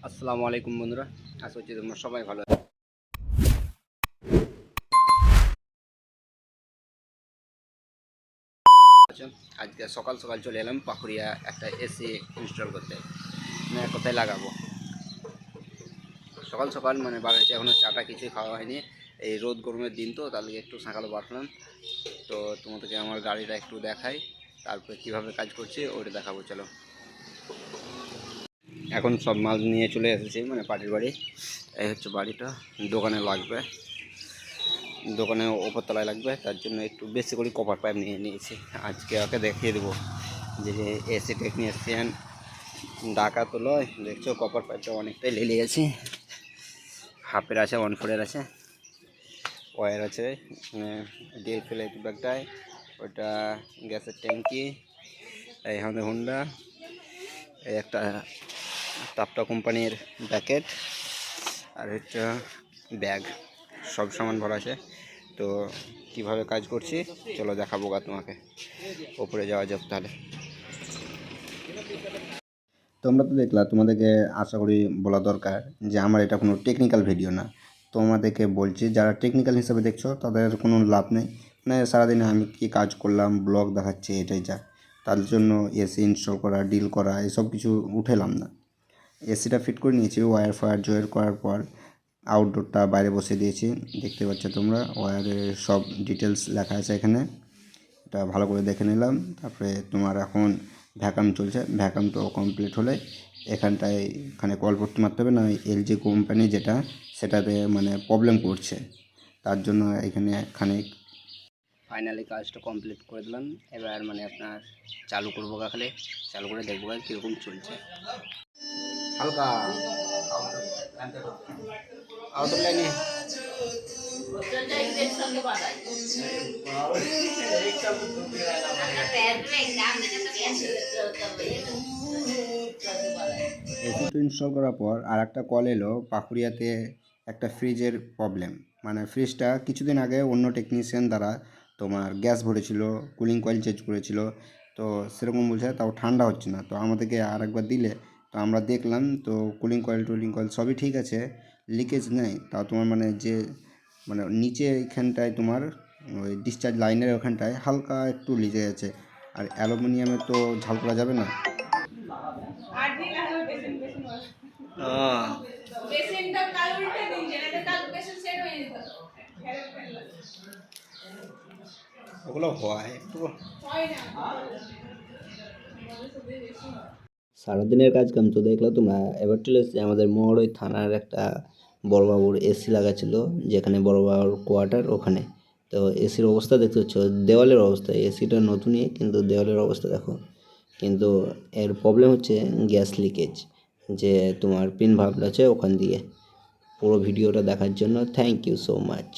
আসসালামু আলাইকুম বন্ধুরা, আশা করছি তোমরা সবাই ভালো আছো। আজকে সকাল সকাল চলে এলাম পাকুড়িয়া একটা এসি ইনস্টল করতে, মানে কোথায় লাগাবো। সকাল সকাল মানে বার হয়েছে, এখনও চাটা কিছুই খাওয়া হয়নি। এই রোদ গরমের দিন তো, তার একটু সকালে বাড়লাম। তো তোমাদেরকে আমার গাড়িটা একটু দেখাই, তারপরে কীভাবে কাজ করছি ওটা দেখাবো। চলো, এখন সব মাল নিয়ে চলে এসেছি, মানে পার্টির বাড়ি। এই হচ্ছে বাড়িটা, দোকানে লাগবে, দোকানে ওপরতলায় লাগবে, তার জন্য একটু বেশি করে কপার পাইপ নিয়ে নিয়েছি। আজকে ওকে দেখিয়ে দেবো যে এসি টেকনিশিয়ান ডাকা তো লয়, দেখছো কপার পাইপটা অনেকটাই লেলে গেছে। হাফের আছে, 1/4 আছে, ওয়্যার আছে, ডিএল ফেলে ব্যাগটায়, ওটা গ্যাসের ট্যাঙ্কি, এই আমাদের হুন্ডা, এই একটা টাপটা কোম্পানির ব্যাকেট, আর হচ্ছে ব্যাগ, সব সামান ভরা আছে। তো কিভাবে কাজ করছি চলো দেখাবো গা তোমাকে। ওপরে যাওয়া যাক তাহলে। তোমরা তো দেখলা, তোমাদেরকে আশা করি বলা দরকার যে আমার এটা কোনো টেকনিক্যাল ভিডিও না। তোমাদেরকে বলছি, যারা টেকনিক্যাল হিসেবে দেখছো তাদের কোনো লাভ নেই। মানে সারাদিনে আমি কি কাজ করলাম ব্লগ দেখাচ্ছে, এটাই যা। তার জন্য এসি ইনস্টল করা, ডিল করা, এসব কিছু উঠেলাম না। এসিটা ফিট করে নিয়েছি, ওয়্যার ফায়ার জয়ের করার পর আউটডোরটা বাইরে বসে দিয়েছি। দেখতে পাচ্ছ তোমরা, ওয়্যারের সব ডিটেলস লেখা আছে এখানে। এটা ভালো করে দেখে নিলাম। তারপরে তোমার এখন ভ্যাকাম চলছে, ভ্যাকামটা কমপ্লিট হলে এখানে কলপট্টি মারতে হবে, না এলজি কোম্পানি যেটা, সেটাতে মানে প্রবলেম করছে। তার জন্য এখানে ফাইনালি কাজটা কমপ্লিট করে দিলাম। এবার মানে আপনার চালু করবো, খালি চালু করে দেখবো কীরকম চলছে। হালকা আউটার লাইনে এসিটা ইনস্টল করার পর আর একটা কল এলো পাকুড়িয়াতে, একটা ফ্রিজের প্রবলেম। মানে ফ্রিজটা কিছুদিন আগে অন্য টেকনিশিয়ান দ্বারা তোমার গ্যাস ভরেছিল, কুলিং কয়েল চেঞ্জ করেছিল, তো সেরকম বলছে, তাও ঠান্ডা হচ্ছে না। তো আমাদেরকে আর একবার দিলে, তো আমরা দেখলাম, তো কুলিং কয়েল সবই ঠিক আছে, লিকেজ নেই। তাও তোমার মানে যে মানে নিচে এইখানটায় তোমার ওই ডিসচার্জ লাইনের ওখানটায় হালকা একটু লিজে আছে। আর অ্যালুমিনিয়ামে তো ঝাল করা যাবে না। ওগুলো হয় একটু। সারাদিনের কাজ কাম তো দেখলো তোমরা। এবার চলে এসেছে আমাদের মহড়ই থানার একটা বড়বাবুর এসি লাগাচ্ছিল, যেখানে বড়বাবুর কোয়ার্টার ওখানে। তো এসির অবস্থা দেখতে হচ্ছে, দেওয়ালের অবস্থা, এসিটা নতুনই কিন্তু দেওয়ালের অবস্থা দেখো। কিন্তু এর প্রবলেম হচ্ছে গ্যাস লিকেজ, যে তোমার পিন ভাবটা আছে ওখান দিয়ে। পুরো ভিডিওটা দেখার জন্য থ্যাংক ইউ সো মাচ।